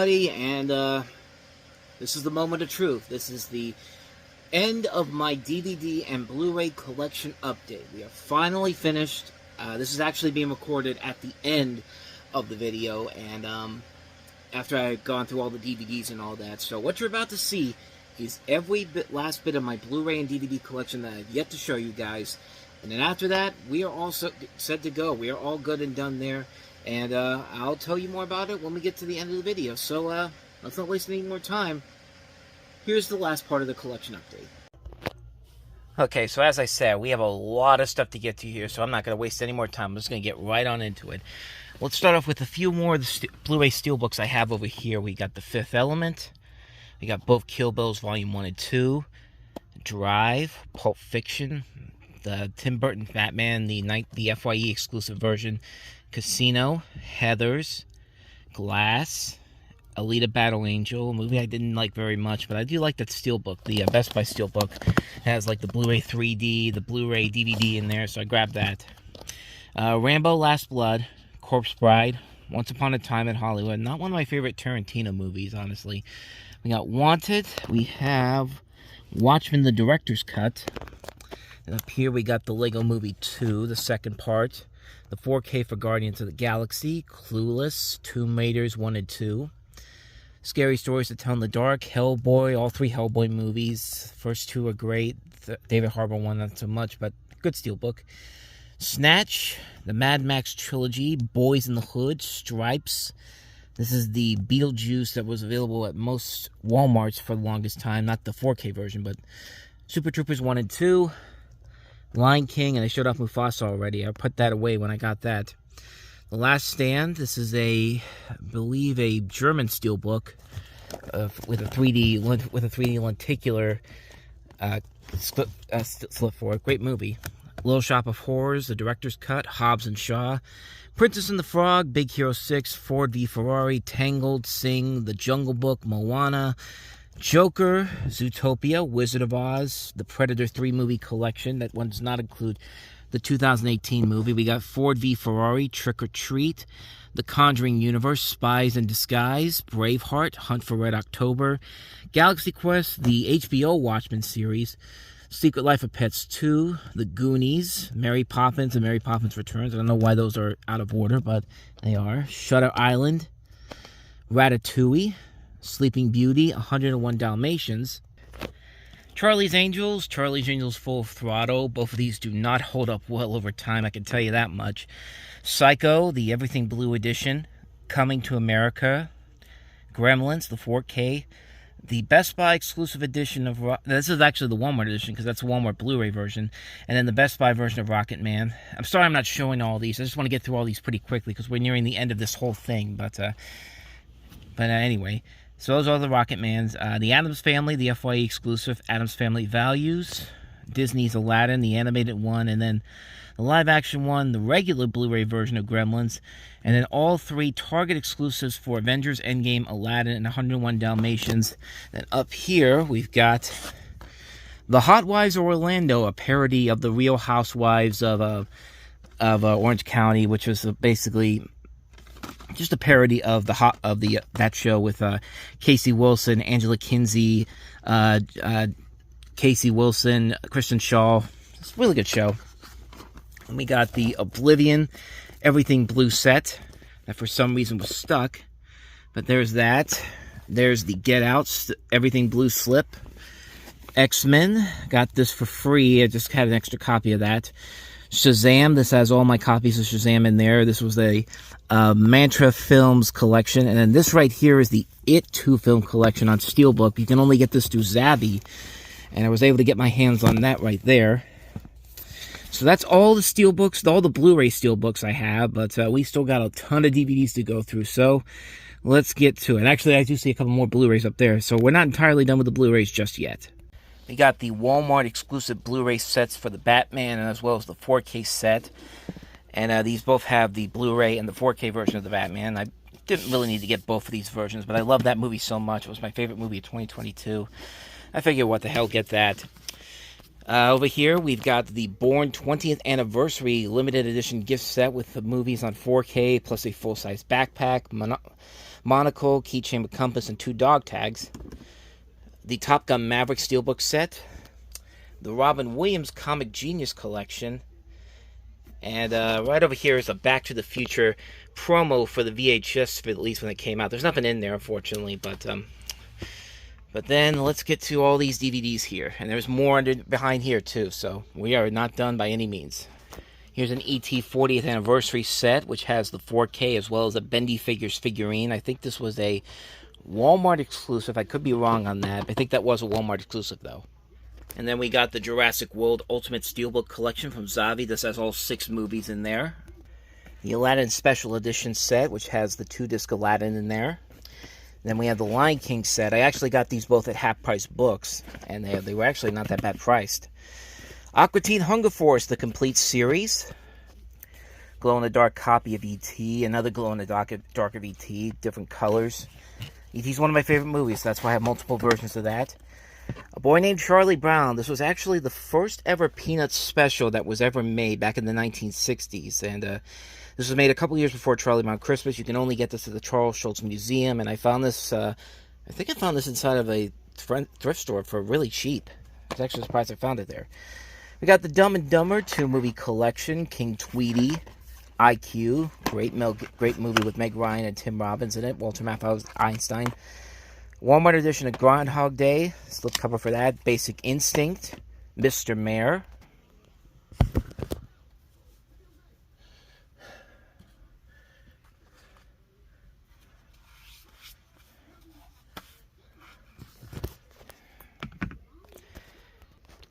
everybody, and this is the moment of truth. This is the end of my DVD and Blu-ray collection update. We are finally finished. This is actually being recorded at the end of the video, and after I've gone through all the DVDs and all that. So what you're about to see is every last bit of my Blu-ray and DVD collection that I've yet to show you guys. And then after that, we are all set to go. We are all good and done there. And I'll tell you more about it when we get to the end of the video. So let's not waste any more time. Here's the last part of the collection update. Okay, so as I said, we have a lot of stuff to get to here, so I'm not going to waste any more time. I'm just going to get right on into it. Let's start off with a few more of the Blu-ray Steelbooks I have over here. We got The Fifth Element. We got both Kill Bills Volume 1 and 2. Drive, Pulp Fiction, the Tim Burton Batman, the FYE exclusive version, Casino, Heathers, Glass, Alita Battle Angel, a movie I didn't like very much, but I do like that Steelbook, the Best Buy Steelbook. It has like the Blu-ray 3D, the Blu-ray DVD in there, so I grabbed that. Rambo Last Blood, Corpse Bride, Once Upon a Time in Hollywood. Not one of my favorite Tarantino movies, honestly. We got Wanted. We have Watchmen, the Director's Cut. And up here we got the Lego Movie 2, the second part. The 4K for Guardians of the Galaxy, Clueless, Tomb Raiders 1 and 2. Scary Stories to Tell in the Dark, Hellboy, all three Hellboy movies. First two are great. The David Harbour one, not so much, but good steelbook. Snatch, the Mad Max trilogy, Boys in the Hood, Stripes. This is the Beetlejuice that was available at most Walmarts for the longest time. Not the 4K version, but Super Troopers 1 and 2. Lion King, and I showed off Mufasa already. I put that away when I got that. The Last Stand. This is I believe a German steelbook with a 3D lenticular slip for it. Great movie. Little Shop of Horrors, The Director's Cut, Hobbs and Shaw, Princess and the Frog, Big Hero 6, Ford v Ferrari, Tangled, Sing, The Jungle Book, Moana, Joker, Zootopia, Wizard of Oz, the Predator 3 movie collection. That one does not include the 2018 movie. We got Ford v Ferrari, Trick or Treat, The Conjuring Universe, Spies in Disguise, Braveheart, Hunt for Red October, Galaxy Quest, the HBO Watchmen series, Secret Life of Pets 2, The Goonies, Mary Poppins and Mary Poppins Returns. I don't know why those are out of order, but they are. Shutter Island, Ratatouille, Sleeping Beauty, 101 Dalmatians, Charlie's Angels, Full Throttle. Both of these do not hold up well over time, I can tell you that much. Psycho, the Everything Blue edition, Coming to America, Gremlins, the 4K, the Best Buy exclusive edition of... This is actually the Walmart edition, because that's the Walmart Blu-ray version. And then the Best Buy version of Rocket Man. I'm sorry I'm not showing all these. I just want to get through all these pretty quickly, because we're nearing the end of this whole thing. But anyway, so those are the Rocket Mans. The Addams Family, the FYE exclusive Addams Family Values. Disney's Aladdin, the animated one. And then the live-action one, the regular Blu-ray version of Gremlins. And then all three Target exclusives for Avengers Endgame, Aladdin, and 101 Dalmatians. And up here, we've got The Hot Wives of Orlando, a parody of the Real Housewives of Orange County, which was basically just a parody of that show with Casey Wilson, Angela Kinsey, Casey Wilson, Kristen Shaw. It's a really good show. And we got the Oblivion Everything Blue set that for some reason was stuck. But there's that. There's the Get Out Everything Blue slip. X-Men. Got this for free. I just had an extra copy of that. Shazam. This has all my copies of Shazam in there. This was the Mantra Films collection. And then this right here is the It 2 film collection on Steelbook. You can only get this through Zabby. And I was able to get my hands on that right there. So that's all the steelbooks, all the Blu-ray steelbooks I have, but we still got a ton of DVDs to go through, so let's get to it. Actually, I do see a couple more Blu-rays up there, so we're not entirely done with the Blu-rays just yet. We got the Walmart exclusive Blu-ray sets for the Batman, as well as the 4K set, and these both have the Blu-ray and the 4K version of the Batman. I didn't really need to get both of these versions, but I love that movie so much. It was my favorite movie of 2022. I figured, what the hell, get that. Over here, we've got the Bourne 20th Anniversary Limited Edition gift set with the movies on 4K, plus a full-size backpack, monocle, keychain with compass, and 2 dog tags. The Top Gun Maverick Steelbook set. The Robin Williams Comic Genius Collection. And right over here is a Back to the Future promo for the VHS, at least when it came out. There's nothing in there, unfortunately, but then let's get to all these DVDs here. And there's more behind here, too, so we are not done by any means. Here's an E.T. 40th Anniversary set, which has the 4K as well as a Bendy Figures figurine. I think this was a Walmart exclusive. I could be wrong on that. I think that was a Walmart exclusive, though. And then we got the Jurassic World Ultimate Steelbook Collection from Zavi. This has all 6 movies in there. The Aladdin Special Edition set, which has the 2-disc Aladdin in there. Then we have the Lion King set. I actually got these both at half-price books, and they were actually not that bad priced. Aqua Teen Hunger Force, the complete series. Glow-in-the-dark copy of E.T., another glow-in-the-dark of E.T., different colors. E.T.'s one of my favorite movies, so that's why I have multiple versions of that. A Boy Named Charlie Brown. This was actually the first ever Peanuts special that was ever made back in the 1960s. And this was made a couple years before Charlie Brown Christmas. You can only get this at the Charles Schulz Museum. And I found this, I think I found this inside of a thrift store for really cheap. I was actually surprised I found it there. We got the Dumb and Dumber 2-movie collection. King Tweety, IQ. Great movie with Meg Ryan and Tim Robbins in it. Walter Matthau Einstein. Walmart edition of Groundhog Day, slipcover for that. Basic Instinct, Mr. Mayor.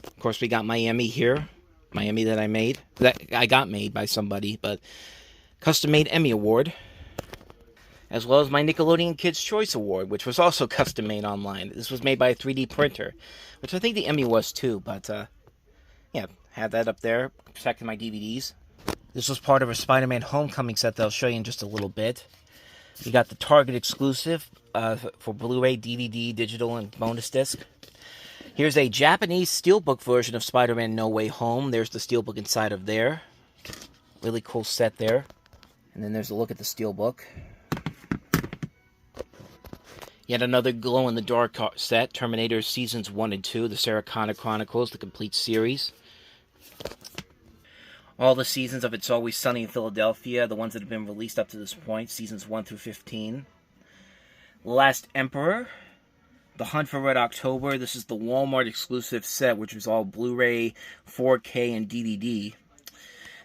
Of course, we got Miami here. Miami that I made. That I got made by somebody, but custom-made Emmy Award. As well as my Nickelodeon Kids' Choice Award, which was also custom-made online. This was made by a 3D printer, which I think the Emmy was too, but, yeah, had that up there, protecting my DVDs. This was part of a Spider-Man Homecoming set that I'll show you in just a little bit. We got the Target exclusive for Blu-ray, DVD, digital, and bonus disc. Here's a Japanese steelbook version of Spider-Man No Way Home. There's the steelbook inside of there. Really cool set there. And then there's a look at the steelbook. Yet another glow-in-the-dark set, Terminator Seasons 1 and 2, the Sarah Connor Chronicles, the complete series. All the seasons of It's Always Sunny in Philadelphia, the ones that have been released up to this point, seasons 1 through 15. Last Emperor, The Hunt for Red October. This is the Walmart exclusive set, which was all Blu-ray, 4K, and DVD.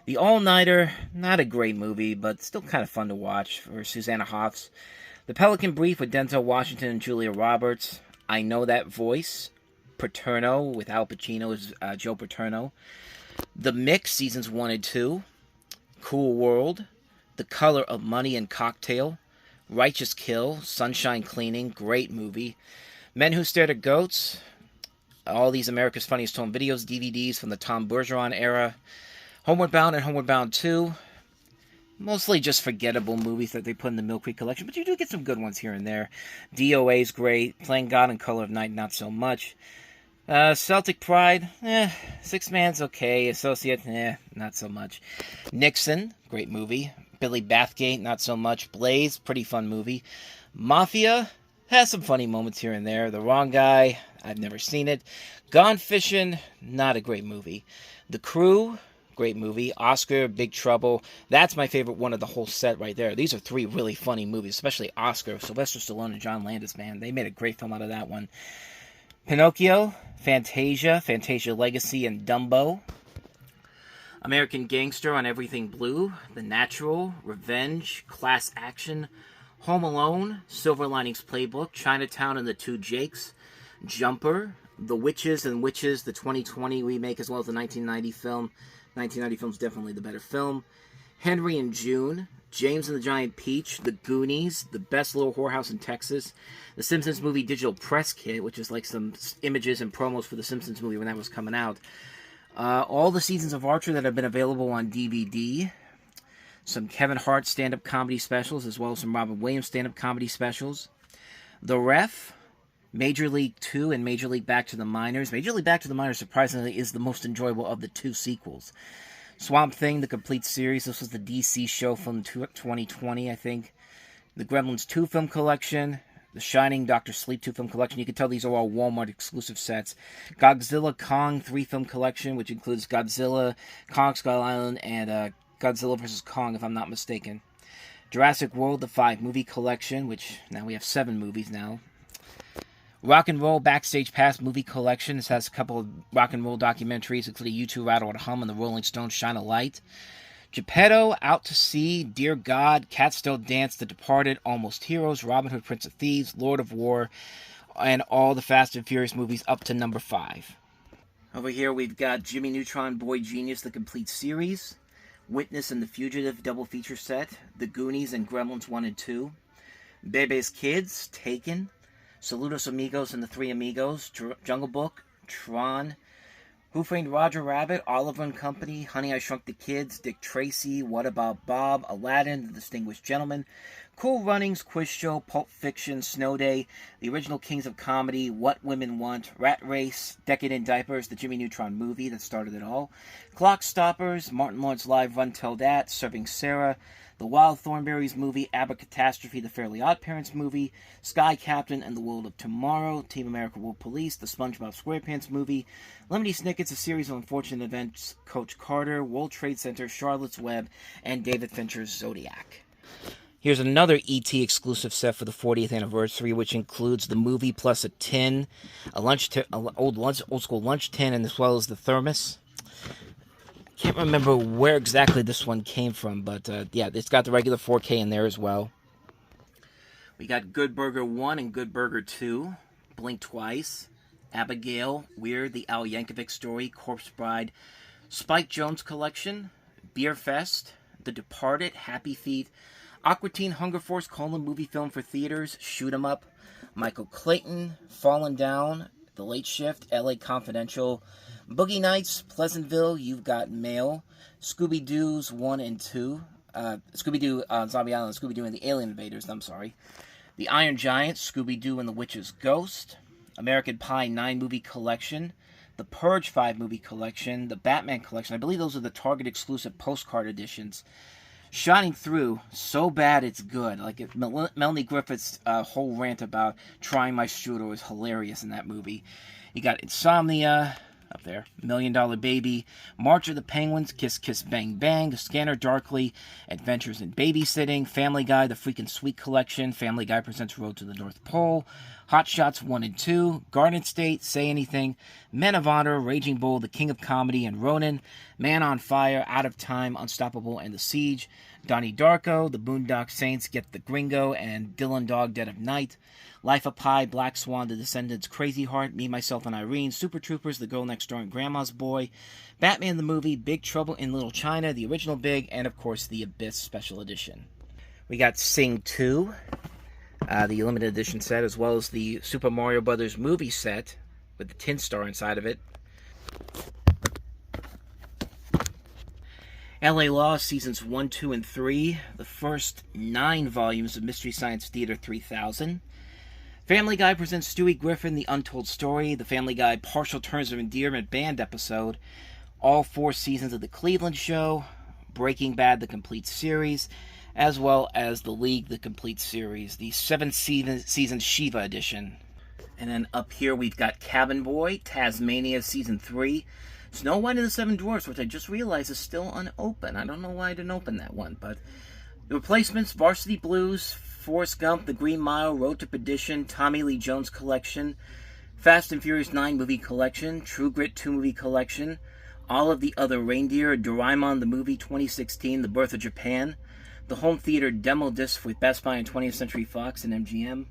The All-Nighter, not a great movie, but still kind of fun to watch for Susanna Hoffs. The Pelican Brief with Denzel Washington and Julia Roberts. I Know That Voice. Paterno with Al Pacino as Joe Paterno. The Mix, seasons 1 and 2. Cool World. The Color of Money and Cocktail. Righteous Kill. Sunshine Cleaning. Great movie. Men Who Stared at Goats. All these America's Funniest Home Videos DVDs from the Tom Bergeron era. Homeward Bound and Homeward Bound 2. Mostly just forgettable movies that they put in the Mill Creek collection, but you do get some good ones here and there. DOA's great. Playing God in Color of Night, not so much. Celtic Pride, Six Man's okay. Associate, not so much. Nixon, great movie. Billy Bathgate, not so much. Blaze, pretty fun movie. Mafia, has some funny moments here and there. The Wrong Guy, I've never seen it. Gone Fishing, not a great movie. The Crew, great movie. Oscar, Big Trouble. That's my favorite one of the whole set right there. These are 3 really funny movies, especially Oscar. Sylvester Stallone and John Landis, man. They made a great film out of that one. Pinocchio, Fantasia, Fantasia Legacy, and Dumbo. American Gangster on Everything Blue. The Natural, Revenge, Class Action, Home Alone, Silver Linings Playbook, Chinatown and the Two Jakes, Jumper, The Witches and Witches, the 2020 remake, as well as the 1990 film. 1990 film's definitely the better film. Henry and June, James and the Giant Peach, The Goonies, The Best Little Whorehouse in Texas, The Simpsons Movie Digital Press Kit, which is like some images and promos for the Simpsons movie when that was coming out. All the seasons of Archer that have been available on DVD. Some Kevin Hart stand-up comedy specials, as well as some Robin Williams stand-up comedy specials. The Ref, Major League 2 and Major League Back to the Minors. Major League Back to the Minors, surprisingly, is the most enjoyable of the 2 sequels. Swamp Thing, the complete series. This was the DC show from 2020, I think. the Gremlins 2 film collection, the Shining, Dr. Sleep 2 film collection. You can tell these are all Walmart exclusive sets. Godzilla Kong 3 film collection, which includes Godzilla, Kong Skull Island, and Godzilla vs. Kong, if I'm not mistaken. Jurassic World, the 5 movie collection, which now we have 7 movies now. Rock and Roll Backstage Pass movie collection. This has a couple of rock and roll documentaries, including U2 Rattle and Hum and the Rolling Stones Shine a Light. Geppetto, Out to Sea, Dear God, Cats Still Dance, The Departed, Almost Heroes, Robin Hood, Prince of Thieves, Lord of War, and all the Fast and Furious movies up to number 5. Over here we've got Jimmy Neutron, Boy Genius, the complete series, Witness and The Fugitive double feature set, The Goonies and Gremlins 1 and 2, Bebe's Kids, Taken, Saludos Amigos and the Three Amigos, Jungle Book, Tron, Who Framed Roger Rabbit, Oliver and Company, Honey, I Shrunk the Kids, Dick Tracy, What About Bob, Aladdin, The Distinguished Gentleman, Cool Runnings, Quiz Show, Pulp Fiction, Snow Day, The Original Kings of Comedy, What Women Want, Rat Race, Decadent Diapers, the Jimmy Neutron movie that started it all, Clock Stoppers, Martin Lawrence Live, Run Tell That, Serving Sarah, The Wild Thornberrys movie, Abracatastrophe, The Fairly OddParents movie, Sky Captain and the World of Tomorrow, Team America World Police, The SpongeBob SquarePants movie, Lemony Snicket's A Series of Unfortunate Events, Coach Carter, World Trade Center, Charlotte's Web, and David Fincher's Zodiac. Here's another E.T. exclusive set for the 40th anniversary, which includes the movie plus a tin, old school lunch tin, and as well as the thermos. Can't remember where exactly this one came from, but yeah, it's got the regular 4K in there as well. We got Good Burger 1 and Good Burger 2, Blink Twice, Abigail, Weird, The Al Yankovic Story, Corpse Bride, Spike Jones Collection, Beer Fest, The Departed, Happy Feet, Aqua Teen Hunger Force: movie film for theaters, Shoot 'em Up, Michael Clayton, Fallen Down, The Late Shift, LA Confidential, Boogie Nights, Pleasantville, You've Got Mail, Scooby-Doo's 1 and 2, Scooby-Doo Zombie Island, Scooby-Doo and the Alien Invaders, The Iron Giant, Scooby-Doo and the Witch's Ghost, American Pie 9 movie collection, The Purge 5 movie collection, the Batman collection. I believe those are the Target exclusive postcard editions. Shining Through, so bad it's good. Like Melanie Griffith's whole rant about trying my strudel was hilarious in that movie. You got Insomnia, up there, $1 Million Baby, March of the Penguins, Kiss Kiss Bang Bang, Scanner Darkly, Adventures in Babysitting, Family Guy, The Freakin' Sweet Collection, Family Guy Presents Road to the North Pole, Hot Shots 1 and 2, Garden State, Say Anything, Men of Honor, Raging Bull, The King of Comedy, and Ronin, Man on Fire, Out of Time, Unstoppable, and The Siege, Donnie Darko, The Boondock Saints, Get the Gringo, and Dylan Dog, Dead of Night, Life of Pi, Black Swan, The Descendants, Crazy Heart, Me, Myself, and Irene, Super Troopers, The Girl Next Door, and Grandma's Boy, Batman the Movie, Big Trouble in Little China, the original Big, and of course the Abyss Special Edition. We got Sing 2, the limited edition set, as well as the Super Mario Brothers movie set with the tin star inside of it. LA Law Seasons 1, 2, and 3, the first 9 volumes of Mystery Science Theater 3000. Family Guy presents Stewie Griffin, The Untold Story, the Family Guy Partial Terms of Endearment Band episode, all 4 seasons of The Cleveland Show, Breaking Bad, the complete series, as well as The League, the complete series, the 7-season Shiva edition. And then up here we've got Cabin Boy, Tasmania Season 3, Snow White and the Seven Dwarfs, which I just realized is still unopened. I don't know why I didn't open that one, but The Replacements, Varsity Blues, Forrest Gump, The Green Mile, Road to Perdition, Tommy Lee Jones Collection, Fast and Furious 9 movie collection, True Grit 2 movie collection, All of the Other Reindeer, Doraemon the Movie 2016, The Birth of Japan, the Home Theater demo disc with Best Buy and 20th Century Fox and MGM,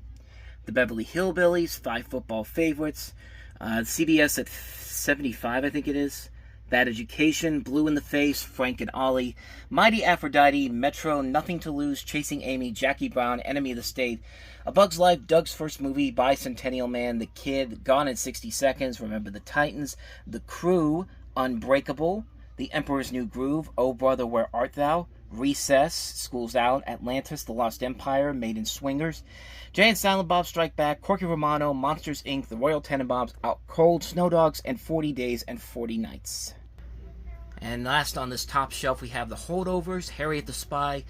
The Beverly Hillbillies, 5 football favorites, CBS at 75, I think it is, Bad Education, Blue in the Face, Frank and Ollie, Mighty Aphrodite, Metro, Nothing to Lose, Chasing Amy, Jackie Brown, Enemy of the State, A Bug's Life, Doug's First Movie, Bicentennial Man, The Kid, Gone in 60 Seconds, Remember the Titans, The Crew, Unbreakable, The Emperor's New Groove, Oh Brother, Where Art Thou, Recess, School's Out, Atlantis, The Lost Empire, Maiden Swingers, Jay and Silent Bob Strike Back, Corky Romano, Monsters Inc., The Royal Tenenbaums, Out Cold, Snow Dogs, and 40 Days and 40 Nights. And last on this top shelf we have The Holdovers, Harriet the Spy,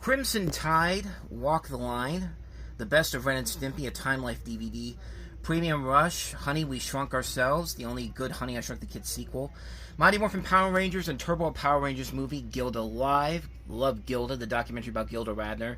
Crimson Tide, Walk the Line, The Best of Ren and Stimpy, a Time Life DVD, Premium Rush, Honey, We Shrunk Ourselves, the only good Honey, I Shrunk the Kids sequel, Mighty Morphin Power Rangers and Turbo Power Rangers movie, Gilda Live, love Gilda, the documentary about Gilda Radner,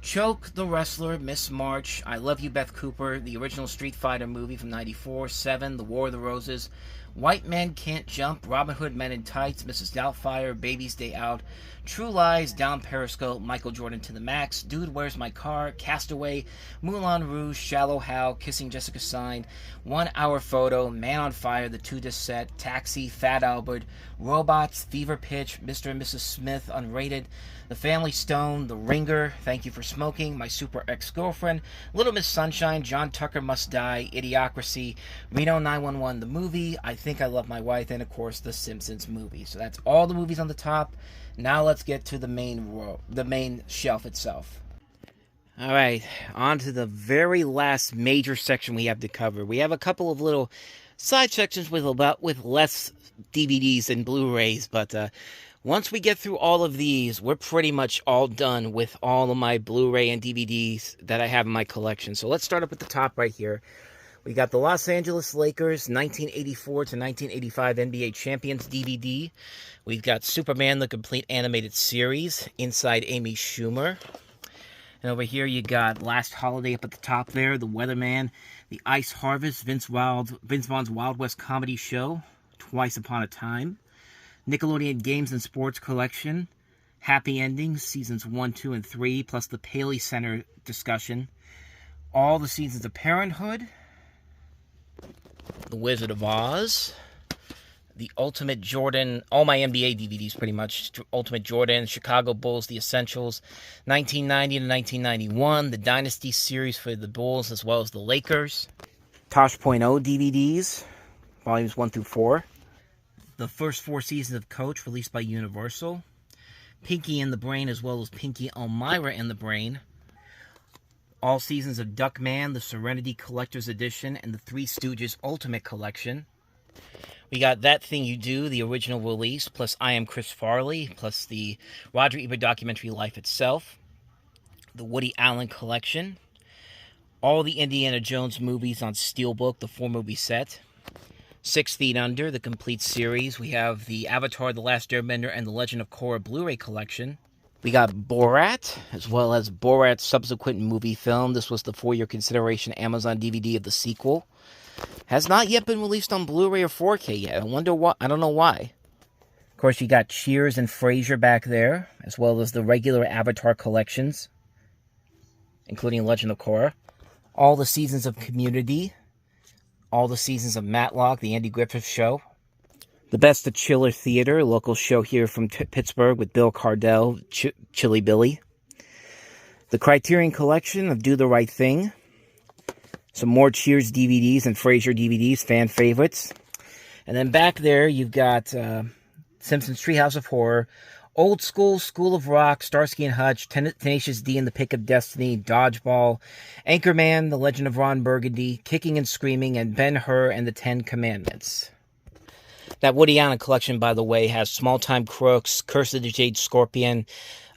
Choke the Wrestler, Miss March, I Love You, Beth Cooper, the original Street Fighter movie from '94, Seven, The War of the Roses, White Men Can't Jump, Robin Hood Men in Tights, Mrs. Doubtfire, Baby's Day Out, True Lies, Down Periscope, Michael Jordan to the Max, Dude, Where's My Car, Castaway, Moulin Rouge, Shallow Hal, Kissing Jessica Stein, 1 Hour Photo, Man on Fire, The 2-Disc Set, Taxi, Fat Albert, Robots, Fever Pitch, Mr. and Mrs. Smith, Unrated, The Family Stone, The Ringer, Thank You for Smoking, My Super Ex-Girlfriend, Little Miss Sunshine, John Tucker Must Die, Idiocracy, Reno 911, the movie, I Think I Love My Wife, and of course The Simpsons movie. So that's all the movies on the top. Now let's get to the main shelf itself. All right, on to the very last major section we have to cover. We have a couple of little side sections with less DVDs and Blu-rays, but once we get through all of these, we're pretty much all done with all of my Blu-ray and DVDs that I have in my collection. So let's start up at the top right here. We got the Los Angeles Lakers 1984 to 1985 NBA Champions DVD. We've got Superman, the complete animated series, inside Amy Schumer. And over here you got Last Holiday up at the top there, The Weatherman, The Ice Harvest, Vince Vaughn's Wild West Comedy Show, Twice Upon a Time, Nickelodeon Games and Sports Collection, Happy Endings, Seasons 1, 2, and 3, plus the Paley Center discussion, all the seasons of Parenthood, The Wizard of Oz, the Ultimate Jordan, all my NBA DVDs pretty much, Ultimate Jordan, Chicago Bulls, The Essentials, 1990 to 1991, the Dynasty series for the Bulls as well as the Lakers, Tosh.0 DVDs, volumes 1 through 4, the first 4 seasons of Coach released by Universal, Pinky and the Brain as well as Pinky Elmira and the Brain, all seasons of Duckman, the Serenity Collector's Edition, and the Three Stooges Ultimate Collection. We got That Thing You Do, the original release, plus I Am Chris Farley, plus the Roger Ebert documentary Life Itself, the Woody Allen Collection, all the Indiana Jones movies on Steelbook, the 4-movie set, 6 Feet Under, the complete series. We have the Avatar, The Last Airbender, and The Legend of Korra Blu-ray Collection. We got Borat, as well as Borat's subsequent movie film. This was the For Your Consideration Amazon DVD of the sequel. Has not yet been released on Blu-ray or 4K yet. I wonder why. I don't know why. Of course, you got Cheers and Frasier back there, as well as the regular Avatar collections, including Legend of Korra. All the seasons of Community. All the seasons of Matlock, the Andy Griffith Show. The Best of Chiller Theater, a local show here from Pittsburgh with Bill Cardell, Chilly Billy. The Criterion Collection of Do the Right Thing. Some more Cheers DVDs and Frasier DVDs, fan favorites. And then back there, you've got Simpsons Treehouse of Horror, Old School, School of Rock, Starsky and Hutch, Tenacious D and the Pick of Destiny, Dodgeball, Anchorman, The Legend of Ron Burgundy, Kicking and Screaming, and Ben-Hur and the 10 Commandments. That Woody Allen collection, by the way, has Small Time Crooks, Curse of the Jade Scorpion,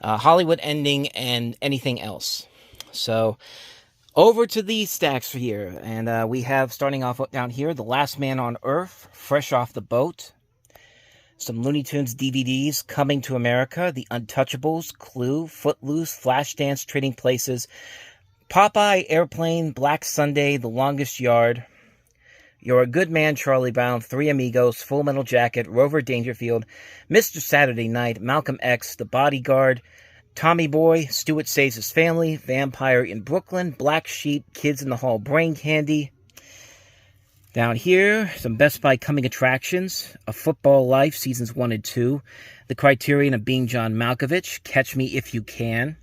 Hollywood Ending, and anything else. So, over to these stacks for here. And we have, starting off down here, The Last Man on Earth, Fresh Off the Boat. Some Looney Tunes DVDs, Coming to America, The Untouchables, Clue, Footloose, Flashdance, Trading Places, Popeye, Airplane, Black Sunday, The Longest Yard, You're a Good Man, Charlie Brown, Three Amigos, Full Metal Jacket, Rover Dangerfield, Mr. Saturday Night, Malcolm X, The Bodyguard, Tommy Boy, Stuart Saves His Family, Vampire in Brooklyn, Black Sheep, Kids in the Hall, Brain Candy. Down here, some Best Buy coming attractions, A Football Life, Seasons 1 and 2, The Criterion of Being John Malkovich, Catch Me If You Can,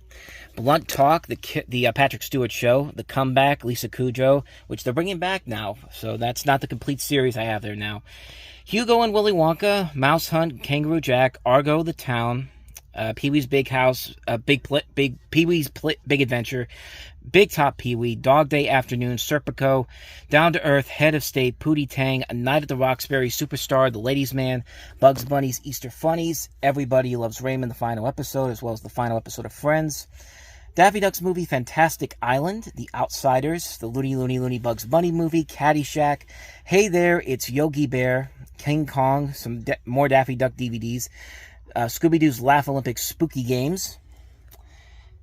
Blunt Talk, the Patrick Stewart Show, The Comeback, Lisa Kudrow, which they're bringing back now, so that's not the complete series I have there now. Hugo and Willy Wonka, Mouse Hunt, Kangaroo Jack, Argo, The Town, Pee-wee's Big House, Pee-wee's Big Adventure, Big Top Pee-wee, Dog Day Afternoon, Serpico, Down to Earth, Head of State, Pootie Tang, A Night at the Roxbury, Superstar, The Ladies' Man, Bugs Bunny's Easter Funnies, Everybody Loves Raymond, the final episode, as well as the final episode of Friends, Daffy Duck's movie Fantastic Island, The Outsiders, the Looney Bugs Bunny movie, Caddyshack, Hey There, It's Yogi Bear, King Kong, some more Daffy Duck DVDs, Scooby-Doo's Laugh Olympics Spooky Games,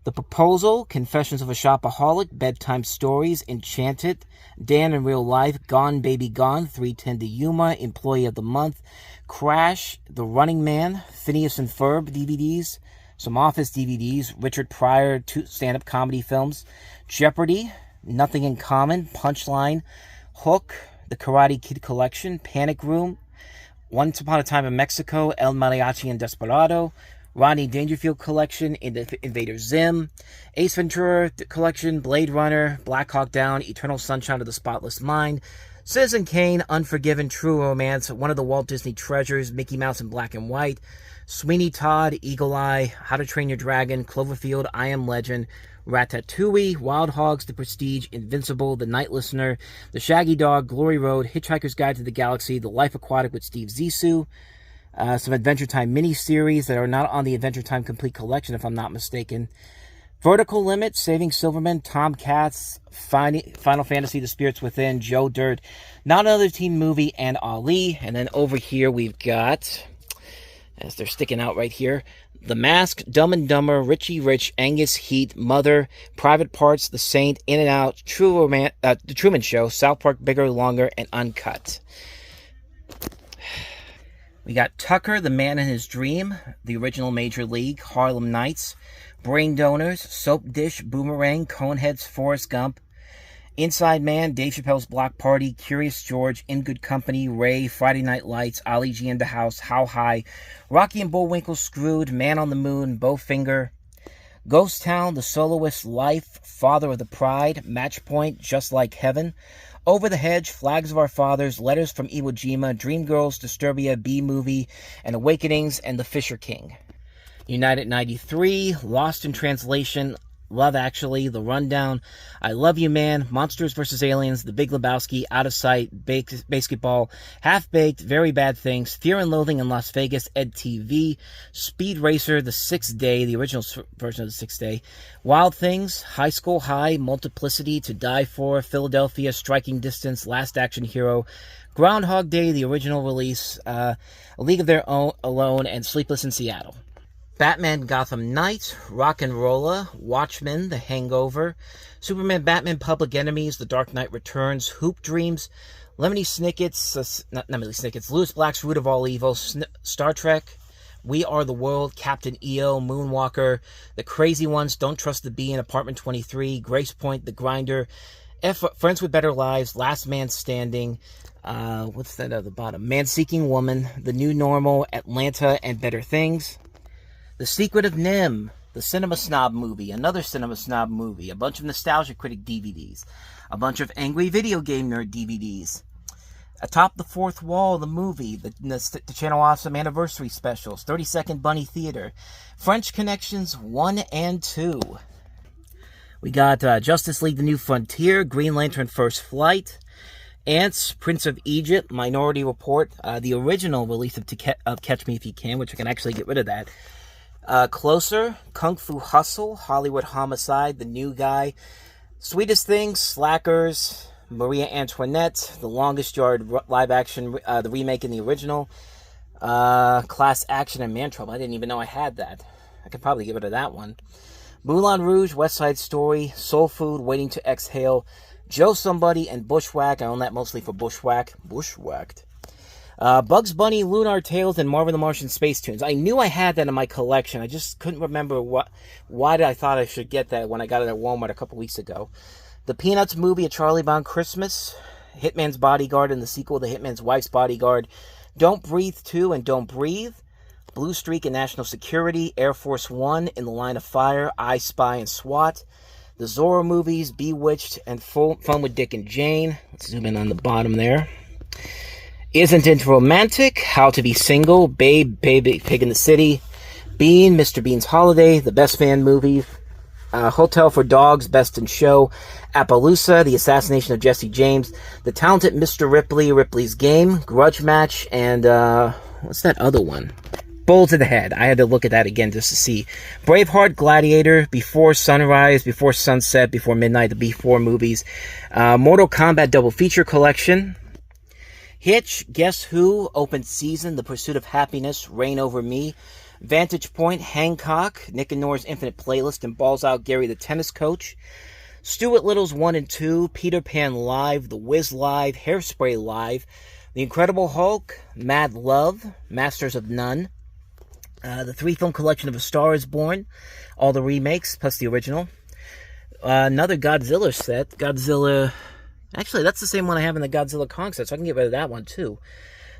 The Proposal, Confessions of a Shopaholic, Bedtime Stories, Enchanted, Dan in Real Life, Gone Baby Gone, 310 to Yuma, Employee of the Month, Crash, The Running Man, Phineas and Ferb DVDs, some Office DVDs, Richard Pryor, 2 stand-up comedy films, Jeopardy, Nothing in Common, Punchline, Hook, The Karate Kid Collection, Panic Room, Once Upon a Time in Mexico, El Mariachi and Desperado, Rodney Dangerfield Collection, Invader Zim, Ace Ventura Collection, Blade Runner, Black Hawk Down, Eternal Sunshine of the Spotless Mind, Citizen Kane, Unforgiven, True Romance, One of the Walt Disney Treasures, Mickey Mouse in Black and White, Sweeney Todd, Eagle Eye, How to Train Your Dragon, Cloverfield, I Am Legend, Ratatouille, Wild Hogs, The Prestige, Invincible, The Night Listener, The Shaggy Dog, Glory Road, Hitchhiker's Guide to the Galaxy, The Life Aquatic with Steve Zissou, some Adventure Time mini-series that are not on the Adventure Time Complete Collection, if I'm not mistaken. Vertical Limit, Saving Silverman, Tom Cats, Final Fantasy, The Spirits Within, Joe Dirt, Not Another Teen Movie, and Ali. And then over here we've got, as they're sticking out right here, The Mask, Dumb and Dumber, Richie Rich, Angus Heat, Mother, Private Parts, The Saint, In and Out, The Truman Show, South Park, Bigger, Longer, and Uncut. We got Tucker, The Man in His Dream, the original Major League, Harlem Nights, Brain Donors, Soap Dish, Boomerang, Coneheads, Forrest Gump, Inside Man, Dave Chappelle's Block Party, Curious George, In Good Company, Ray, Friday Night Lights, Ali G in the House, How High, Rocky and Bullwinkle, Screwed, Man on the Moon, Bowfinger, Ghost Town, The Soloist's Life, Father of the Pride, Match Point, Just Like Heaven, Over the Hedge, Flags of Our Fathers, Letters from Iwo Jima, Dreamgirls, Disturbia, B-Movie, and Awakenings, and The Fisher King. United 93, Lost in Translation, Love Actually, The Rundown, I Love You Man, Monsters vs. Aliens, The Big Lebowski, Out of Sight, Basketball, Half Baked, Very Bad Things, Fear and Loathing in Las Vegas, Ed TV, Speed Racer, The Sixth Day, the original version of The Sixth Day, Wild Things, High School High, Multiplicity, To Die For, Philadelphia, Striking Distance, Last Action Hero, Groundhog Day, the original release, A League of Their Own, Alone, and Sleepless in Seattle. Batman Gotham Knight, Rock and Rolla, Watchmen, The Hangover, Superman Batman Public Enemies, The Dark Knight Returns, Hoop Dreams, Lemony Snicket's, not Lemony Snicket's, Lewis Black's Root of All Evil, Star Trek, We Are the World, Captain EO, Moonwalker, The Crazy Ones, Don't Trust the Bee in Apartment 23, Grace Point, The Grinder, Friends with Better Lives, Last Man Standing, what's that at the bottom? Man Seeking Woman, The New Normal, Atlanta, and Better Things. The Secret of Nim, the Cinema Snob movie, another Cinema Snob movie, a bunch of Nostalgia Critic DVDs, a bunch of Angry Video Game Nerd DVDs, Atop the Fourth Wall, the movie, the Channel Awesome Anniversary Specials, 30-Second Bunny Theater, French Connections 1 and 2. We got Justice League The New Frontier, Green Lantern First Flight, Ants, Prince of Egypt, Minority Report, the original release of Catch Me If You Can, which I can actually get rid of that. Closer, Kung Fu Hustle, Hollywood Homicide, The New Guy, Sweetest Things, Slackers, Maria Antoinette, The Longest Yard live action, the remake and the original, Class Action, and Man Trouble. I didn't even know I had that. I could probably get rid of that one. Moulin Rouge, West Side Story, Soul Food, Waiting to Exhale, Joe Somebody, and Bushwhack. I own that mostly for Bushwhacked. Bugs Bunny, Lunar Tales, and Marvin the Martian Space Tunes. I knew I had that in my collection. I just couldn't remember why I thought I should get that when I got it at Walmart a couple weeks ago. The Peanuts movie, A Charlie Brown Christmas, Hitman's Bodyguard, and the sequel to Hitman's Wife's Bodyguard, Don't Breathe 2 and Don't Breathe, Blue Streak and National Security, Air Force One, In the Line of Fire, I Spy and SWAT, the Zorro movies, Bewitched, and Fun with Dick and Jane. Let's zoom in on the bottom there. Isn't It Romantic? How to Be Single, Babe, Baby, Pig in the City, Bean, Mr. Bean's Holiday, The Best Man Movies, Hotel for Dogs, Best in Show, Appaloosa, The Assassination of Jesse James, The Talented Mr. Ripley, Ripley's Game, Grudge Match, and what's that other one? Bull to the Head. I had to look at that again just to see. Braveheart, Gladiator, Before Sunrise, Before Sunset, Before Midnight, the Before movies, Mortal Kombat Double Feature Collection, Hitch, Guess Who, Open Season, The Pursuit of Happiness, Reign Over Me, Vantage Point, Hancock, Nick and Nora's Infinite Playlist, and Balls Out Gary the Tennis Coach, Stuart Little's 1 and 2, Peter Pan Live, The Wiz Live, Hairspray Live, The Incredible Hulk, Mad Love, Masters of None, the 3-film collection of A Star is Born, all the remakes plus the original, another Godzilla set, Godzilla. Actually, that's the same one I have in the Godzilla Kong set, so I can get rid of that one, too.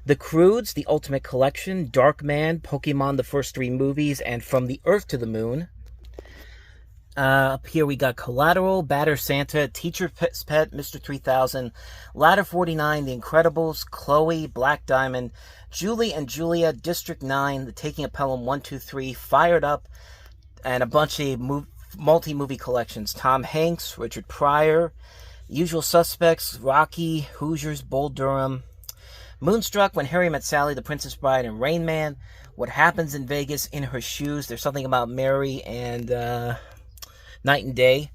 The Croods, The Ultimate Collection, Darkman, Pokemon, the first 3 movies, and From the Earth to the Moon. Up here we got Collateral, Batter Santa, Teacher's Pet, Mr. 3000, Ladder 49, The Incredibles, Chloe, Black Diamond, Julie and Julia, District 9, The Taking of Pelham 1, 2, 3, Fired Up, and a bunch of multi-movie collections. Tom Hanks, Richard Pryor, Usual Suspects, Rocky, Hoosiers, Bull Durham, Moonstruck, When Harry Met Sally, The Princess Bride, and Rain Man, What Happens in Vegas, In Her Shoes, There's Something About Mary, and Night and Day.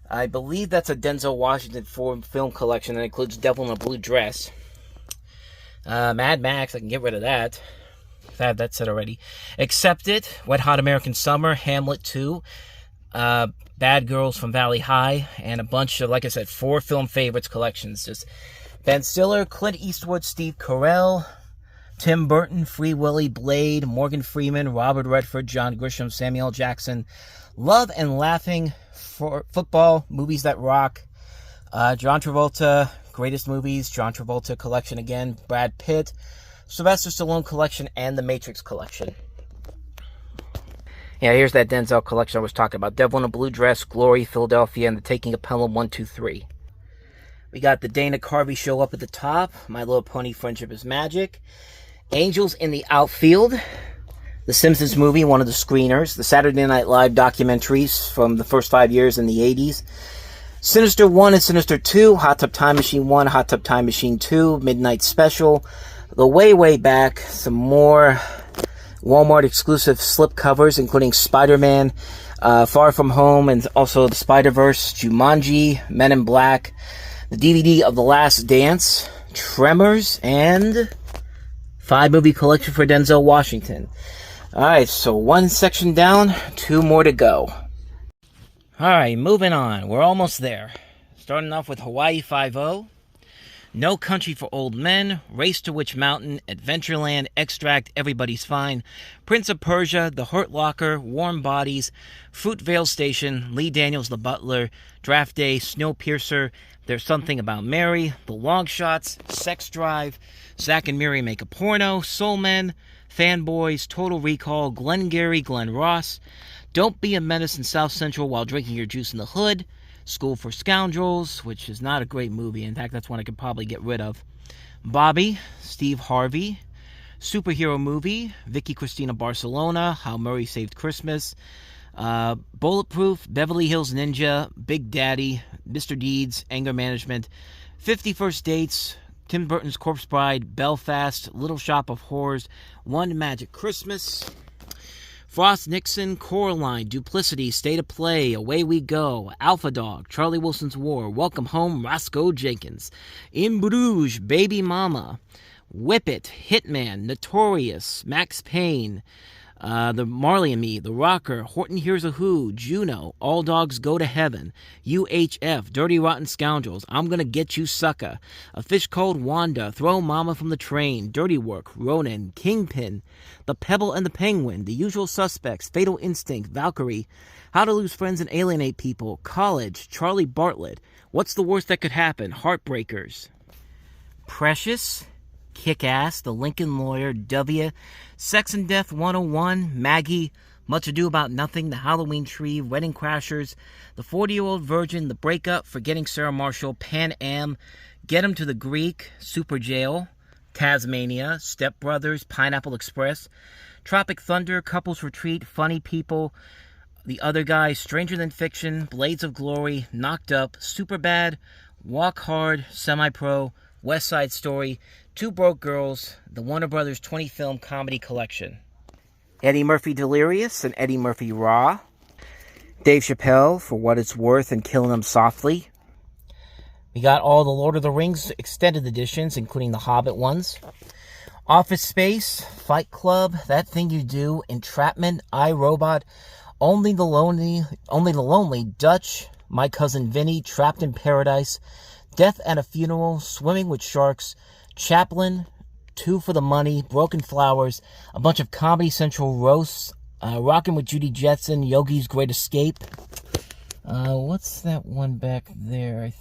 I believe that's a Denzel Washington film collection that includes Devil in a Blue Dress. Mad Max, I can get rid of that. I have that set already. Accepted, Wet Hot American Summer, Hamlet 2, Bad Girls from Valley High, and a bunch of, like I said, 4 film favorites collections. Just Ben Stiller, Clint Eastwood, Steve Carell, Tim Burton, Free Willy, Blade, Morgan Freeman, Robert Redford, John Grisham, Samuel Jackson, Love and Laughing, Football, Movies That Rock, John Travolta, Greatest Movies, John Travolta collection again, Brad Pitt, Sylvester Stallone collection, and the Matrix collection. Yeah, here's that Denzel collection I was talking about. Devil in a Blue Dress, Glory, Philadelphia, and The Taking of Pelham 1, 2, 3. We got the Dana Carvey Show up at the top. My Little Pony Friendship is Magic. Angels in the Outfield. The Simpsons movie, one of the screeners. The Saturday Night Live documentaries from the first 5 years in the 80s. Sinister 1 and Sinister 2. Hot Tub Time Machine 1, Hot Tub Time Machine 2. Midnight Special. The Way Back. Some more Walmart exclusive slip covers, including Spider-Man, Far From Home, and also the Spider-Verse, Jumanji, Men in Black, the DVD of The Last Dance, Tremors, and 5-movie collection for Denzel Washington. Alright, so 1 section down, 2 more to go. Alright, moving on. We're almost there. Starting off with Hawaii Five-0. No Country for Old Men, Race to Witch Mountain, Adventureland, Extract, Everybody's Fine, Prince of Persia, The Hurt Locker, Warm Bodies, Fruitvale Station, Lee Daniels the Butler, Draft Day, Snowpiercer, There's Something About Mary, The Long Shots, Sex Drive, Zack and Miri Make a Porno, Soul Men, Fanboys, Total Recall, Glengarry Glen Ross, Don't Be a Menace in South Central While Drinking Your Juice in the Hood, School for Scoundrels, which is not a great movie. In fact, that's one I could probably get rid of. Bobby, Steve Harvey, Superhero Movie, Vicky Cristina Barcelona, How Murray Saved Christmas, Bulletproof, Beverly Hills Ninja, Big Daddy, Mr. Deeds, Anger Management, 50 First Dates, Tim Burton's Corpse Bride, Belfast, Little Shop of Horrors, One Magic Christmas, Frost Nixon, Coraline, Duplicity, State of Play, Away We Go, Alpha Dog, Charlie Wilson's War, Welcome Home, Roscoe Jenkins, In Bruges, Baby Mama, Whip It, Hitman, Notorious, Max Payne, The Marley and Me, The Rocker, Horton Hears a Who, Juno, All Dogs Go to Heaven, UHF, Dirty Rotten Scoundrels, I'm Gonna Get You Sucker, A Fish Called Wanda, Throw Mama from the Train, Dirty Work, Ronin, Kingpin, The Pebble and the Penguin, The Usual Suspects, Fatal Instinct, Valkyrie, How to Lose Friends and Alienate People, College, Charlie Bartlett, What's the Worst That Could Happen, Heartbreakers, Precious, Kick-Ass, The Lincoln Lawyer, W, Sex and Death 101, Maggie, Much Ado About Nothing, The Halloween Tree, Wedding Crashers, The 40-Year-Old Virgin, The Breakup, Forgetting Sarah Marshall, Pan Am, Get 'Em to the Greek, Super Jail, Tasmania, Step Brothers, Pineapple Express, Tropic Thunder, Couples Retreat, Funny People, The Other Guy, Stranger Than Fiction, Blades of Glory, Knocked Up, Superbad, Walk Hard, Semi-Pro, West Side Story, Two Broke Girls, the Warner Brothers 20-film comedy collection. Eddie Murphy Delirious and Eddie Murphy Raw. Dave Chappelle, For What It's Worth and Killing Them Softly. We got all the Lord of the Rings extended editions, including the Hobbit ones. Office Space, Fight Club, That Thing You Do, Entrapment, I, Robot, Only the Lonely, Dutch, My Cousin Vinny, Trapped in Paradise, Death at a Funeral, Swimming with Sharks, Chaplin, Two for the Money, Broken Flowers, a bunch of Comedy Central roasts, Rockin' with Judy Jetson, Yogi's Great Escape. What's that one back there? I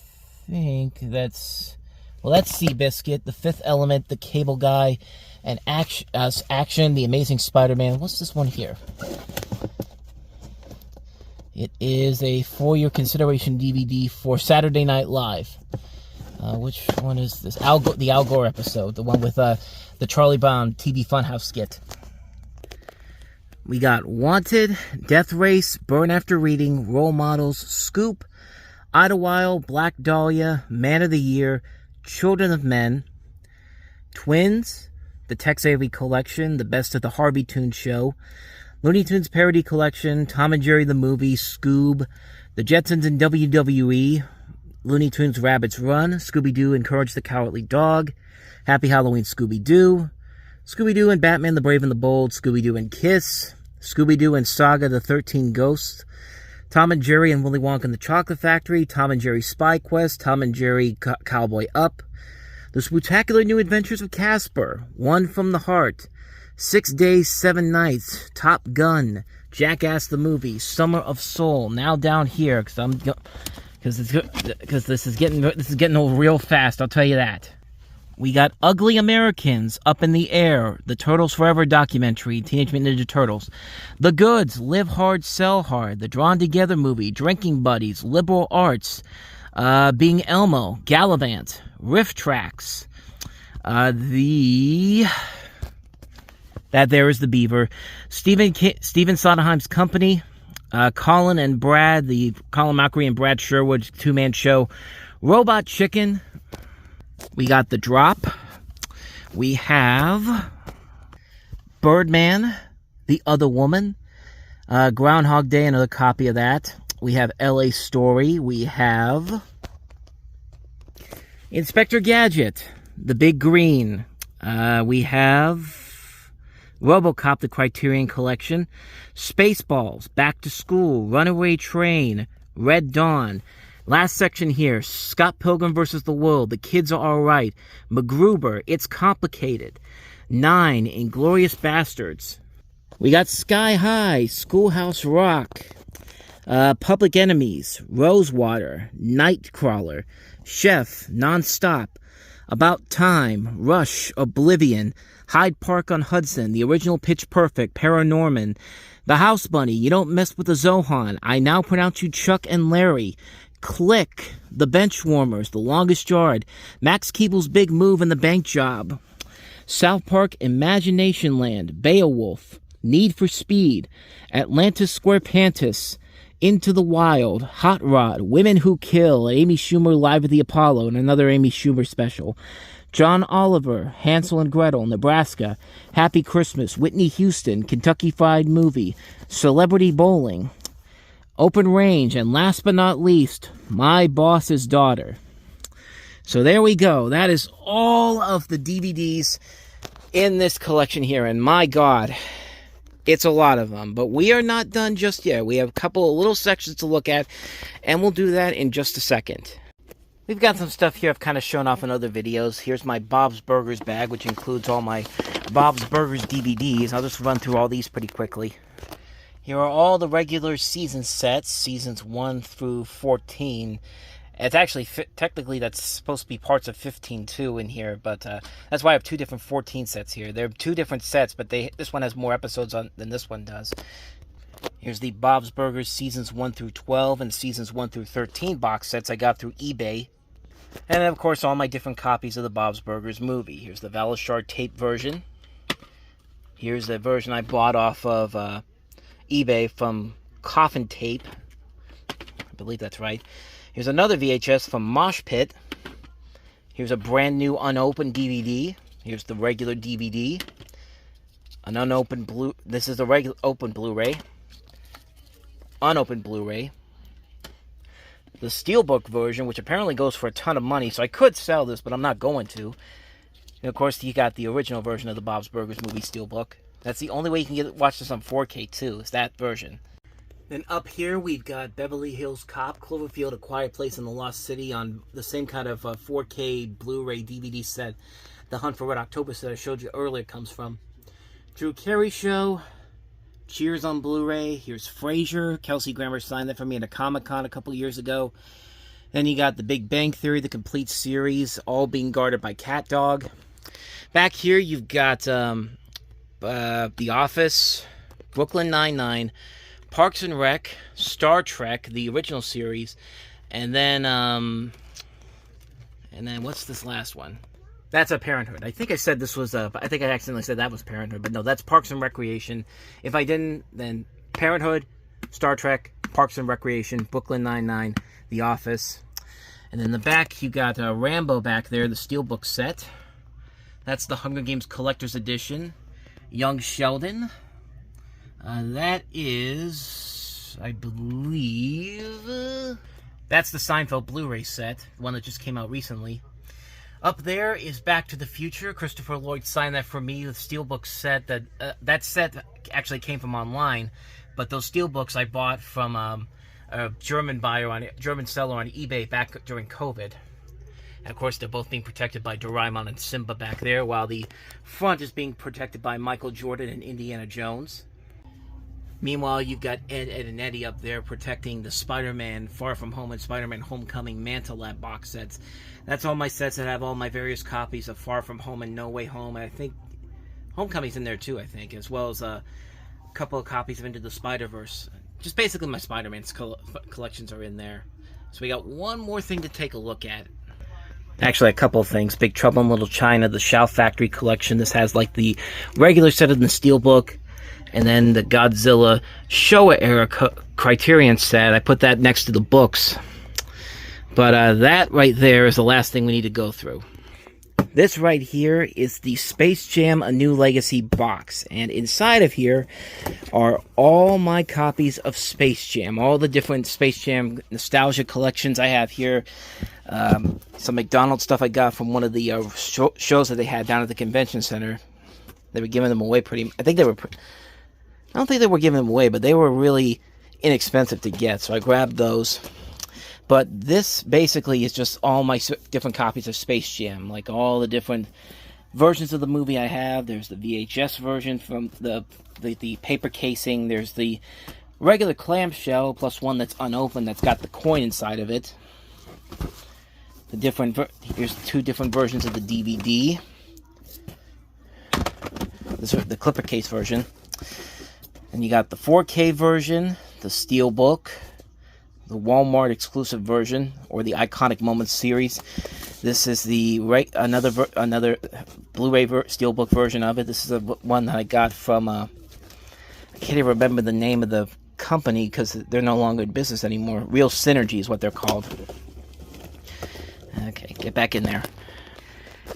think that's Seabiscuit, The Fifth Element, The Cable Guy, and Action, The Amazing Spider-Man. What's this one here? It is a for-your consideration DVD for Saturday Night Live. Which one is this? The Al Gore episode, the one with the Charlie Brown TV Funhouse skit. We got Wanted, Death Race, Burn After Reading, Role Models, Scoop, Idlewild, Black Dahlia, Man of the Year, Children of Men, Twins, the Tex Avery Collection, The Best of the Harvey Toon Show, Looney Tunes Parody Collection, Tom and Jerry the Movie, Scoob, The Jetsons in WWE, Looney Tunes Rabbits Run, Scooby-Doo and Courage the Cowardly Dog, Happy Halloween Scooby-Doo, Scooby-Doo and Batman the Brave and the Bold, Scooby-Doo and Kiss, Scooby-Doo and Saga the 13 Ghosts, Tom and Jerry and Willy Wonka and the Chocolate Factory, Tom and Jerry Spy Quest, Tom and Jerry Cowboy Up, The Spectacular New Adventures of Casper, One from the Heart, 6 Days, 7 Nights, Top Gun, Jackass the Movie, Summer of Soul. Now down here, because this is getting real fast. I'll tell you that. We got Ugly Americans, Up in the Air, the Turtles Forever documentary, Teenage Mutant Ninja Turtles, The Goods, Live Hard, Sell Hard, The Drawn Together movie, Drinking Buddies, Liberal Arts, Being Elmo, Gallivant, Riff Tracks, That There Is the Beaver, Stephen Sondheim's Company, Colin McRae and Brad Sherwood two-man show, Robot Chicken. We got The Drop. We have Birdman, The Other Woman, Groundhog Day, another copy of that. We have LA Story. We have Inspector Gadget, The Big Green. We have RoboCop, the Criterion Collection, Spaceballs, Back to School, Runaway Train, Red Dawn. Last section here, Scott Pilgrim vs. the World, The Kids Are Alright, MacGruber, It's Complicated, 9, Inglourious Bastards. We got Sky High, Schoolhouse Rock, Public Enemies, Rosewater, Nightcrawler, Chef, Nonstop, About Time, Rush, Oblivion, Hyde Park on Hudson, The Original Pitch Perfect, Paranorman, The House Bunny, You Don't Mess with the Zohan, I Now Pronounce You Chuck and Larry, Click, The Benchwarmers, The Longest Yard, Max Keeble's Big Move and the Bank Job, South Park, Imagination Land, Beowulf, Need for Speed, Atlantis Square Pantis, Into the Wild, Hot Rod, Women Who Kill, Amy Schumer Live at the Apollo, and another Amy Schumer special, John Oliver, Hansel and Gretel, Nebraska, Happy Christmas, Whitney Houston, Kentucky Fried Movie, Celebrity Bowling, Open Range, and last but not least, My Boss's Daughter. So there we go. That is all of the DVDs in this collection here, and my God, it's a lot of them. But we are not done just yet. We have a couple of little sections to look at, and we'll do that in just a second. We've got some stuff here I've kind of shown off in other videos. Here's my Bob's Burgers bag, which includes all my Bob's Burgers DVDs. I'll just run through all these pretty quickly. Here are all the regular season sets, seasons 1 through 14. It's actually, technically, that's supposed to be parts of 15 too in here, but that's why I have two different 14 sets here. They're two different sets, but this one has more episodes on than this one does. Here's the Bob's Burgers seasons 1 through 12 and seasons 1 through 13 box sets I got through eBay. And, of course, all my different copies of the Bob's Burgers movie. Here's the Valishar tape version. Here's a version I bought off of eBay from Coffin Tape. I believe that's right. Here's another VHS from Mosh Pit. Here's a brand new unopened DVD. Here's the regular DVD. An unopened This is the regular open Blu-ray. Unopened Blu-ray. The Steelbook version, which apparently goes for a ton of money, so I could sell this, but I'm not going to. And of course, you got the original version of the Bob's Burgers movie Steelbook. That's the only way you can watch this on 4K too, is that version. Then up here, we've got Beverly Hills Cop, Cloverfield, A Quiet Place in the Lost City on the same kind of 4K Blu-ray DVD set the Hunt for Red October set I showed you earlier comes from. Drew Carey Show, Cheers on Blu-ray. Here's Frasier. Kelsey Grammer signed that for me at a Comic-Con a couple years ago. Then you got The Big Bang Theory, the complete series, all being guarded by Cat Dog. Back here, you've got The Office, Brooklyn Nine-Nine, Parks and Rec, Star Trek, the original series, and then what's this last one? That's a Parenthood. I think I said this was I think I accidentally said that was Parenthood, but no, that's Parks and Recreation. If I didn't, then Parenthood, Star Trek, Parks and Recreation, Brooklyn Nine-Nine, The Office. And then in the back, you got Rambo back there, the Steelbook set. That's the Hunger Games Collector's Edition. Young Sheldon. That is, I believe, that's the Seinfeld Blu-ray set, the one that just came out recently. Up there is Back to the Future. Christopher Lloyd signed that for me, the Steelbook set. That set actually came from online, but those Steelbooks I bought from a German seller on eBay back during COVID. And of course, they're both being protected by Doraemon and Simba back there, while the front is being protected by Michael Jordan and Indiana Jones. Meanwhile, you've got Ed, Edd, and Eddy up there protecting the Spider-Man Far From Home and Spider-Man Homecoming Manta Lab box sets. That's all my sets that have all my various copies of Far From Home and No Way Home. And I think Homecoming's in there too, I think, as well as a couple of copies of Into the Spider-Verse. Just basically my Spider-Man collections are in there. So we got one more thing to take a look at. Actually, a couple of things. Big Trouble in Little China, the Shout Factory collection. This has like the regular set of the Steelbook, and then the Godzilla Showa era Criterion set. I put that next to the books. But that right there is the last thing we need to go through. This right here is the Space Jam A New Legacy box. And inside of here are all my copies of Space Jam. All the different Space Jam nostalgia collections I have here. Some McDonald's stuff I got from one of the shows that they had down at the convention center. They were giving them away I don't think they were giving them away, but they were really inexpensive to get. So I grabbed those. But this basically is just all my different copies of Space Jam, like all the different versions of the movie I have. There's the VHS version from the paper casing. There's the regular clamshell plus one that's unopened that's got the coin inside of it. Here's two different versions of the DVD. This is the clipper case version. And you got the 4K version, the Steelbook, the Walmart exclusive version, or the Iconic Moments series. This is the another Blu-ray Steelbook version of it. This is the one that I got from I can't even remember the name of the company because they're no longer in business anymore. Real Synergy is what they're called. Okay, get back in there.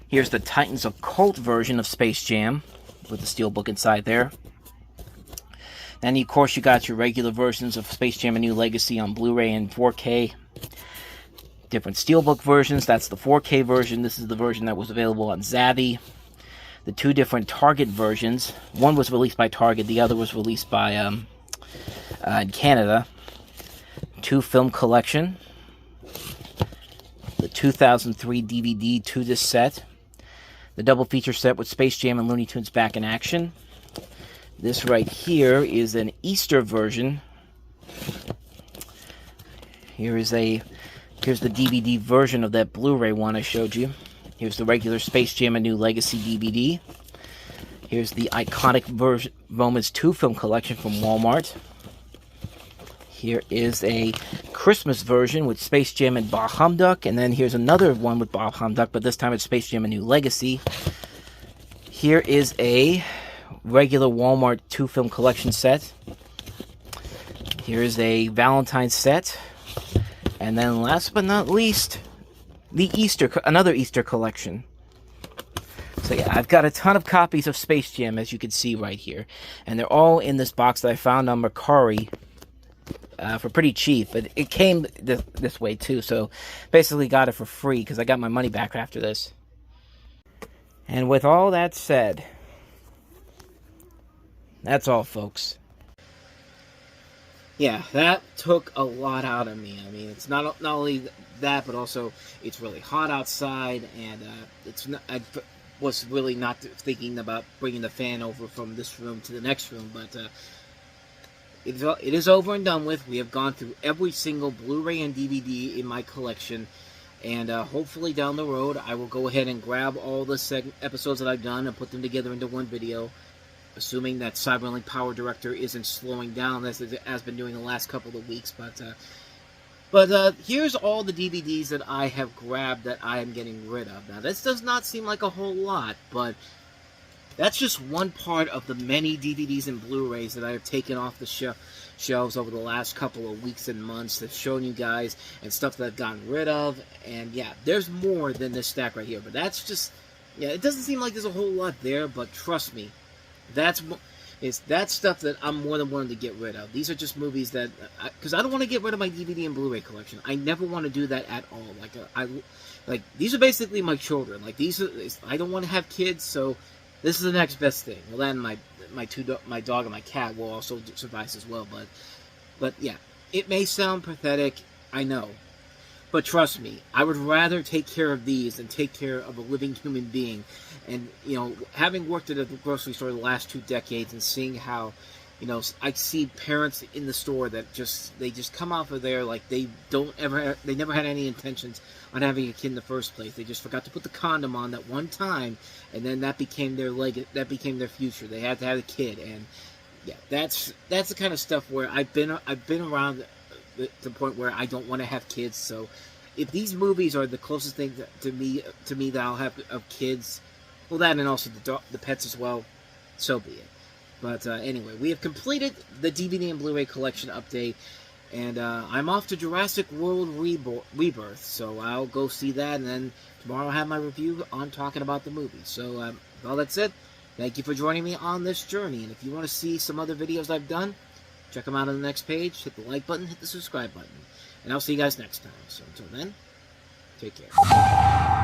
Here's the Titans of Cult version of Space Jam with the Steelbook inside there. And of course, you got your regular versions of Space Jam A New Legacy on Blu-ray and 4K. Different Steelbook versions. That's the 4K version. This is the version that was available on Zavvi. The two different Target versions. One was released by Target. The other was released by in Canada. 2 film collection. The 2003 DVD 2-disc set. The double feature set with Space Jam and Looney Tunes Back in Action. This right here is an Easter version. Here's the DVD version of that Blu-ray one I showed you. Here's the regular Space Jam A New Legacy DVD. Here's the Iconic Moments 2 film collection from Walmart. Here is a Christmas version with Space Jam and Bah Humduck. And then here's another one with Bah Humduck, but this time it's Space Jam A New Legacy. Here is a regular Walmart 2-film collection set. Here's a Valentine's set. And then last but not least, the another Easter collection. So yeah, I've got a ton of copies of Space Jam, as you can see right here. And they're all in this box that I found on Mercari for pretty cheap. But it came this way too, so basically got it for free because I got my money back after this. And with all that said, that's all, folks. Yeah, that took a lot out of me. I mean, it's not only that, but also it's really hot outside, and I was really not thinking about bringing the fan over from this room to the next room, but it is over and done with. We have gone through every single Blu-ray and DVD in my collection, and hopefully down the road I will go ahead and grab all the episodes that I've done and put them together into one video, assuming that Cyberlink Power Director isn't slowing down as it has been doing the last couple of weeks. But here's all the DVDs that I have grabbed that I am getting rid of. Now, this does not seem like a whole lot, but that's just one part of the many DVDs and Blu-rays that I have taken off the shelves over the last couple of weeks and months. I've shown you guys, and stuff that I've gotten rid of. And yeah, there's more than this stack right here, but that's just, yeah, it doesn't seem like there's a whole lot there, but trust me, that's stuff that I'm more than willing to get rid of. These are just movies that, because I don't want to get rid of my DVD and Blu-ray collection. I never want to do that at all. Like these are basically my children. Like I don't want to have kids, so this is the next best thing. Well, then my dog and my cat will also survive as well. But yeah, it may sound pathetic, I know. But trust me, I would rather take care of these than take care of a living human being. And, you know, having worked at a grocery store the last 2 decades and seeing how, you know, I see parents in the store that they just come off of there like they never had any intentions on having a kid in the first place. They just forgot to put the condom on that one time, and then that became their future. They had to have a kid, and yeah, that's the kind of stuff where I've been around the point where I don't want to have kids. So if these movies are the closest thing to me that I'll have of kids, well, that and also the pets as well, so be it. But anyway, we have completed the DVD and Blu-ray collection update, and I'm off to Jurassic World Rebirth, so I'll go see that, and then tomorrow I'll have my review on talking about the movie. So with all that said, thank you for joining me on this journey, and if you want to see some other videos I've done, check them out on the next page. Hit the like button, hit the subscribe button, and I'll see you guys next time. So until then, take care.